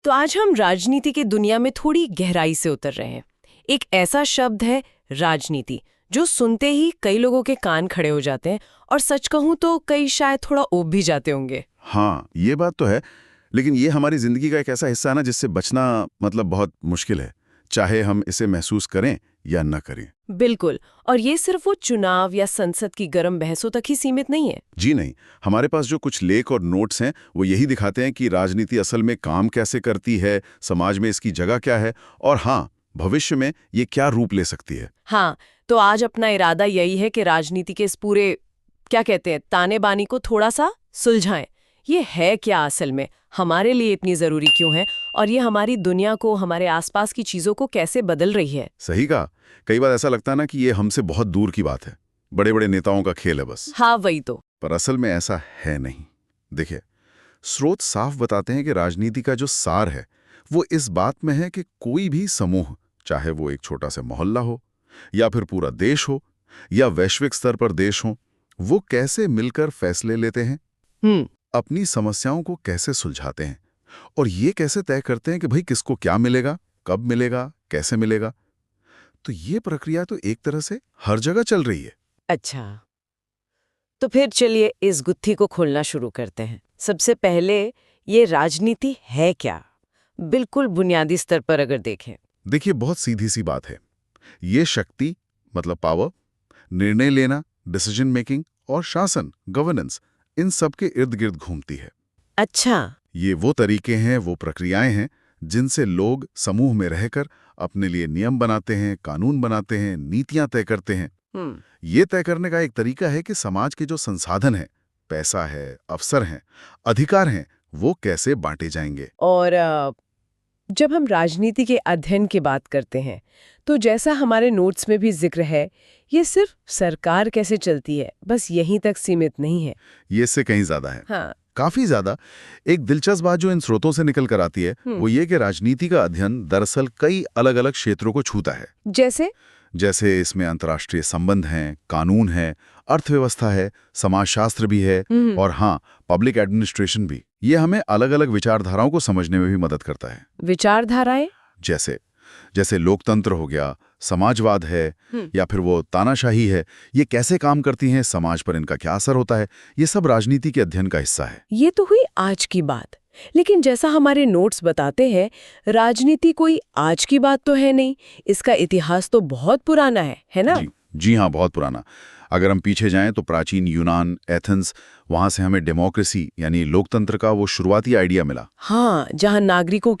तो आज हम राजनीति की दुनिया में थोड़ी गहराई से उतर रहे हैं। एक ऐसा शब्द है राजनीति जो सुनते ही कई लोगों के कान खड़े हो जाते हैं और सच कहूं तो कई शायद थोड़ा ऊब भी जाते होंगे। हाँ, ये बात तो है, लेकिन ये हमारी जिंदगी का एक ऐसा हिस्सा है ना जिससे बचना मतलब बहुत मुश्किल है, चाहे हम इसे महसूस करें या न करें। बिल्कुल, और ये सिर्फ वो चुनाव या संसद की गर्म बहसों तक ही सीमित नहीं है। जी नहीं, हमारे पास जो कुछ लेख और नोट्स हैं वो यही दिखाते हैं कि राजनीति असल में काम कैसे करती है, समाज में इसकी जगह क्या है और हाँ, भविष्य में ये क्या रूप ले सकती है। हाँ, तो आज अपना इरादा यही है कि राजनीति के इस पूरे क्या कहते हैं ताने बानी को थोड़ा सा सुलझाएं। ये है क्या असल में, हमारे लिए इतनी जरूरी क्यों है और ये हमारी दुनिया को, हमारे आसपास की चीजों को कैसे बदल रही है। सही कहा, कई बार ऐसा लगता है ना कि ये हमसे बहुत दूर की बात है, बड़े बड़े नेताओं का खेल है बस। हाँ वही तो। पर असल में ऐसा है नहीं। देखिए, स्रोत साफ बताते हैं कि राजनीति का जो सार है वो इस बात में है कि कोई भी समूह, चाहे वो एक छोटा सा मोहल्ला हो या फिर पूरा देश हो या वैश्विक स्तर पर देश हो, वो कैसे मिलकर फैसले लेते हैं, अपनी समस्याओं को कैसे सुलझाते हैं और ये कैसे तय करते हैं कि भाई किसको क्या मिलेगा, कब मिलेगा, कैसे मिलेगा। तो ये प्रक्रिया तो एक तरह से हर जगह चल रही है। अच्छा, तो फिर चलिए इस गुत्थी को खोलना शुरू करते हैं। सबसे पहले ये राजनीति है क्या, बिल्कुल बुनियादी स्तर पर अगर देखें। देखिए, बहुत सीधी सी बात है। ये शक्ति मतलब पावर, निर्णय लेना, डिसीजन मेकिंग और शासन, गवर्नेंस, इन सब के इर्द गिर्द घूमती है। अच्छा। ये वो तरीके हैं, वो प्रक्रियाएं हैं जिनसे लोग समूह में रहकर अपने लिए नियम बनाते हैं, कानून बनाते हैं, नीतियां तय करते हैं। ये तय करने का एक तरीका है कि समाज के जो संसाधन हैं, पैसा है, अवसर हैं, अधिकार हैं, वो कैसे बांटे जाएंगे। और जब हम राजनीति के अध्ययन की बात करते हैं तो जैसा हमारे नोट्स में भी जिक्र है, ये सिर्फ सरकार कैसे चलती है बस यहीं तक सीमित नहीं है। ये इससे कहीं ज्यादा है। हाँ। काफी ज्यादा। एक दिलचस्प बात जो इन स्रोतों से निकल कर आती है वो ये कि राजनीति का अध्ययन दरअसल कई अलग अलग क्षेत्रों को छूता है। जैसे इसमें अंतर्राष्ट्रीय संबंध हैं, कानून है, अर्थव्यवस्था है, समाजशास्त्र भी है और हाँ, पब्लिक एडमिनिस्ट्रेशन भी। ये हमें अलग अलग विचारधाराओं को समझने में भी मदद करता है। विचारधाराएं जैसे लोकतंत्र हो गया, समाजवाद है या फिर वो तानाशाही है, ये कैसे काम करती हैं, समाज पर इनका क्या असर होता है, ये सब राजनीति के अध्ययन का हिस्सा है। ये तो हुई आज की बात, लेकिन जैसा हमारे नोट्स बताते हैं, राजनीति कोई आज की बात तो है नहीं, इसका इतिहास तो बहुत पुराना है ना? जी हाँ, बहुत पुराना। अगर हम पीछे जाएं तो प्राचीन यूनान, एथेंस, वहां से हमें डेमोक्रेसी यानी लोकतंत्र का वो शुरुआती आइडिया मिला। हाँ, जहाँ नागरिकों